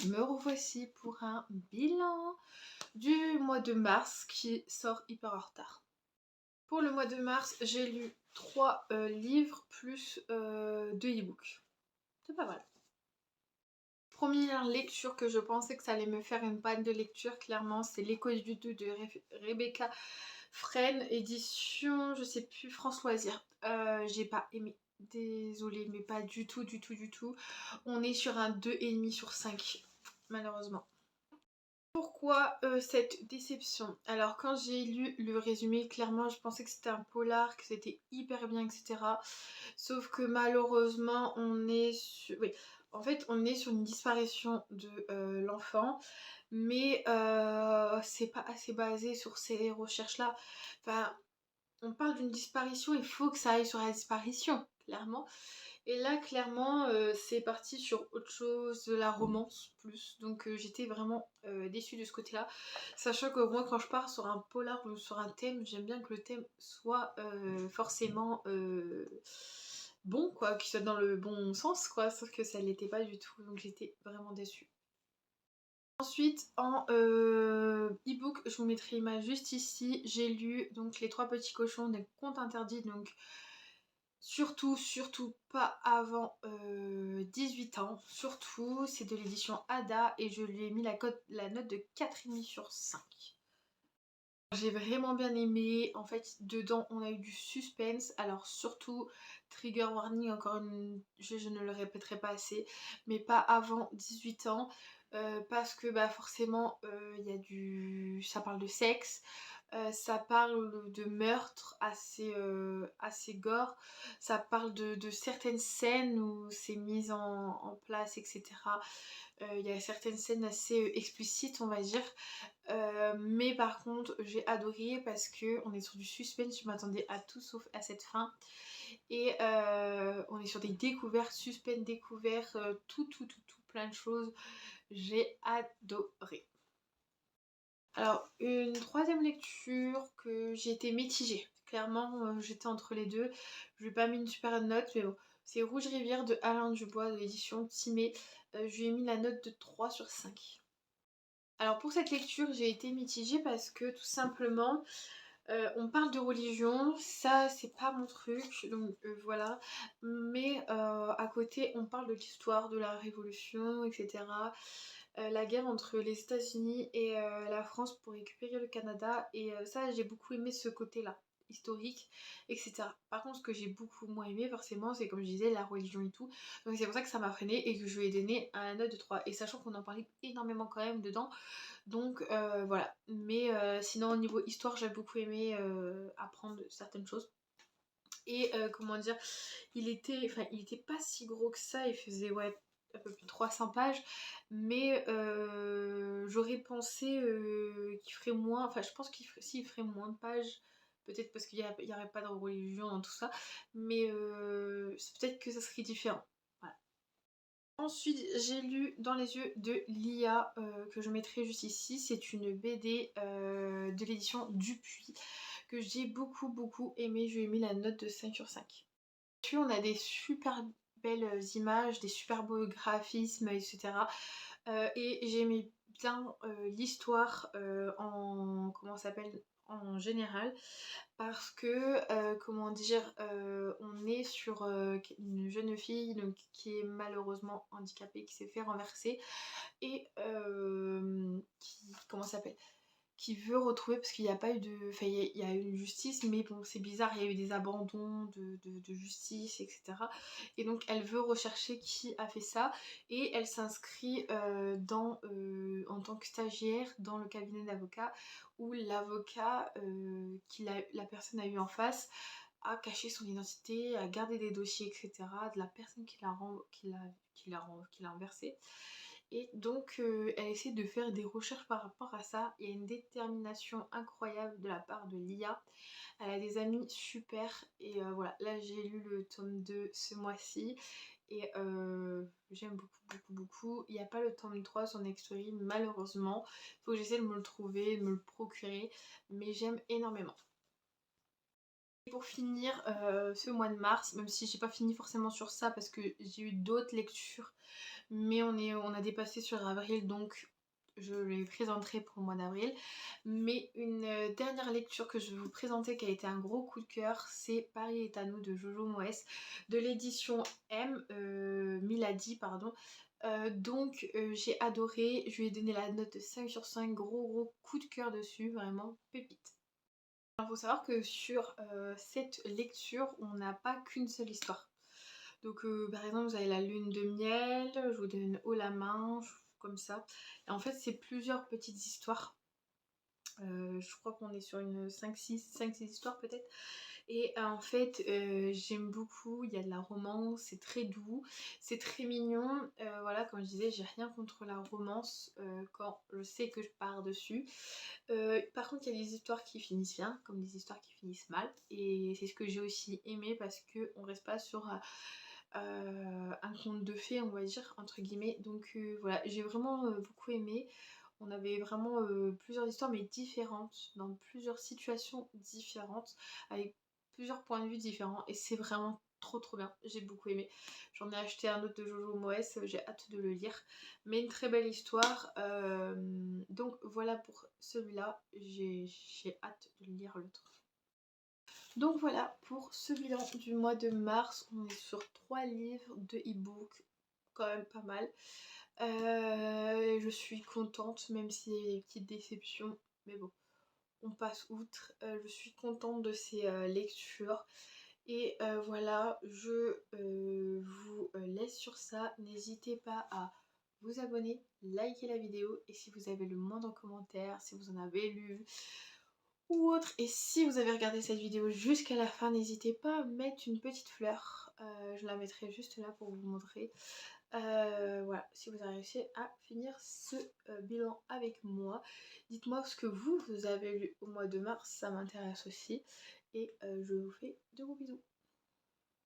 Me revoici pour un bilan du mois de mars qui sort hyper en retard. Pour le mois de mars, j'ai lu 3 livres plus 2 e-books. C'est pas mal. Première lecture que je pensais que ça allait me faire une panne de lecture, clairement, c'est L'écho du doute de Rebecca Fresne, édition, je sais plus, France Loisirs. J'ai pas aimé. Désolée, mais pas du tout, du tout, du tout. On est sur un 2,5 sur 5, malheureusement. Pourquoi cette déception? Alors quand j'ai lu le résumé, clairement je pensais que c'était un polar, que c'était hyper bien, etc. Sauf que malheureusement on est sur... Oui, en fait on est sur une disparition de l'enfant, mais c'est pas assez basé sur ces recherches-là. Enfin, on parle d'une disparition, il faut que ça aille sur la disparition, clairement. Et là, clairement, c'est parti sur autre chose, de la romance plus. Donc j'étais vraiment déçue de ce côté-là. Sachant que moi, quand je pars sur un polar ou sur un thème, j'aime bien que le thème soit forcément bon, quoi, qu'il soit dans le bon sens, quoi. Sauf que ça ne l'était pas du tout, donc j'étais vraiment déçue. Ensuite, en e-book, je vous mettrai l'image juste ici. J'ai lu donc Les Trois Petits Cochons des Contes Interdits, donc surtout pas avant 18 ans. Surtout, c'est de l'édition Ada et je lui ai mis la note de 4,5 sur 5. J'ai vraiment bien aimé. En fait, dedans, on a eu du suspense. Alors surtout, trigger warning, je ne le répéterai pas assez, mais pas avant 18 ans. Parce que bah forcément il y a ça parle de sexe, ça parle de meurtre assez gore, ça parle de certaines scènes où c'est mis en place, etc. Il y a certaines scènes assez explicites, on va dire. Mais par contre j'ai adoré parce que on est sur du suspense, je m'attendais à tout sauf à cette fin. Et on est sur des découvertes, suspense découvertes, tout, plein de choses. J'ai adoré. Alors une troisième lecture que j'ai été mitigée. Clairement j'étais entre les deux. Je lui ai pas mis une super note, mais bon. C'est Rouge Rivière de Alain Dubois de l'édition Timée. Je lui ai mis la note de 3 sur 5. Alors pour cette lecture j'ai été mitigée parce que tout simplement on parle de religion, ça c'est pas mon truc, donc voilà. Mais à côté on parle de l'histoire de la révolution, etc. La guerre entre les États-Unis et la France pour récupérer le Canada, et ça j'ai beaucoup aimé ce côté-là historique, etc. Par contre ce que j'ai beaucoup moins aimé forcément, c'est comme je disais, la religion et tout. Donc c'est pour ça que ça m'a freiné et que je lui ai donné un note de 3. Et sachant qu'on en parlait énormément quand même dedans, donc voilà. Mais sinon au niveau histoire j'ai beaucoup aimé apprendre certaines choses. Et comment dire, il était pas si gros que ça, il faisait ouais un peu plus de 300 pages, mais j'aurais pensé qu'il ferait moins, enfin je pense s'il ferait moins de pages, peut-être parce qu'il y aurait pas de religion dans tout ça, mais c'est peut-être que ça serait différent. Voilà. Ensuite, j'ai lu Dans les yeux de Lia, que je mettrai juste ici. C'est une BD de l'édition Dupuis que j'ai beaucoup aimé. Je lui ai mis la note de 5 sur 5. Puis on a des super belles images, des super beaux graphismes, etc. Et j'aimais bien l'histoire en... comment ça s'appelle, en général, parce que comment dire, on est sur une jeune fille donc, qui est malheureusement handicapée, qui s'est fait renverser et qui, comment ça s'appelle, qui veut retrouver, parce qu'il n'y a pas eu de... Enfin, il y a eu une justice, mais bon, c'est bizarre, il y a eu des abandons de justice, etc. Et donc, elle veut rechercher qui a fait ça, et elle s'inscrit en tant que stagiaire dans le cabinet d'avocat, où l'avocat la personne a eu en face a caché son identité, a gardé des dossiers, etc. de la personne qui l'a renversé. Et donc elle essaie de faire des recherches par rapport à ça. Il y a une détermination incroyable de la part de Lia. Elle a des amis super et voilà, là j'ai lu le tome 2 ce mois-ci et j'aime beaucoup. Il n'y a pas le tome 3 sur Nextory malheureusement. Il faut que j'essaie de me le trouver, de me le procurer, mais j'aime énormément. Et pour finir ce mois de mars, même si j'ai pas fini forcément sur ça parce que j'ai eu d'autres lectures mais on a dépassé sur avril, donc je les présenterai pour le mois d'avril. Mais une dernière lecture que je vais vous présenter qui a été un gros coup de cœur, c'est Paris est à nous de Jojo Moyes, de l'édition M, Milady, pardon. J'ai adoré, je lui ai donné la note de 5 sur 5, gros coup de cœur dessus, vraiment pépite. Il faut savoir que sur cette lecture, on n'a pas qu'une seule histoire. Donc par exemple, vous avez la lune de miel, je vous donne haut la main, comme ça. Et en fait, c'est plusieurs petites histoires. Je crois qu'on est sur une 5-6 histoires peut-être. Et en fait, j'aime beaucoup, il y a de la romance, c'est très doux, c'est très mignon. Voilà, comme je disais, j'ai rien contre la romance quand je sais que je pars dessus. Par contre, il y a des histoires qui finissent bien, comme des histoires qui finissent mal. Et c'est ce que j'ai aussi aimé parce qu'on reste pas sur un conte de fées, on va dire, entre guillemets. Donc voilà, j'ai vraiment beaucoup aimé. On avait vraiment plusieurs histoires mais différentes, dans plusieurs situations différentes, avec plusieurs points de vue différents et c'est vraiment trop bien, j'ai beaucoup aimé. J'en ai acheté un autre de Jojo Moyes, j'ai hâte de le lire, mais une très belle histoire. Donc voilà pour celui-là, j'ai hâte de lire l'autre. Donc voilà pour ce bilan du mois de mars, on est sur 3 livres de e-book, quand même pas mal. Je suis contente, même s'il y a des petites déceptions, mais bon, on passe outre. Je suis contente de ces lectures. Et voilà, je vous laisse sur ça. N'hésitez pas à vous abonner, liker la vidéo et si vous avez le moindre commentaire, si vous en avez lu ou autre. Et si vous avez regardé cette vidéo jusqu'à la fin, n'hésitez pas à mettre une petite fleur. Je la mettrai juste là pour vous montrer. Voilà, si vous avez réussi à finir ce bilan avec moi. Dites-moi ce que vous avez lu au mois de mars, ça m'intéresse aussi. Et je vous fais de gros bisous.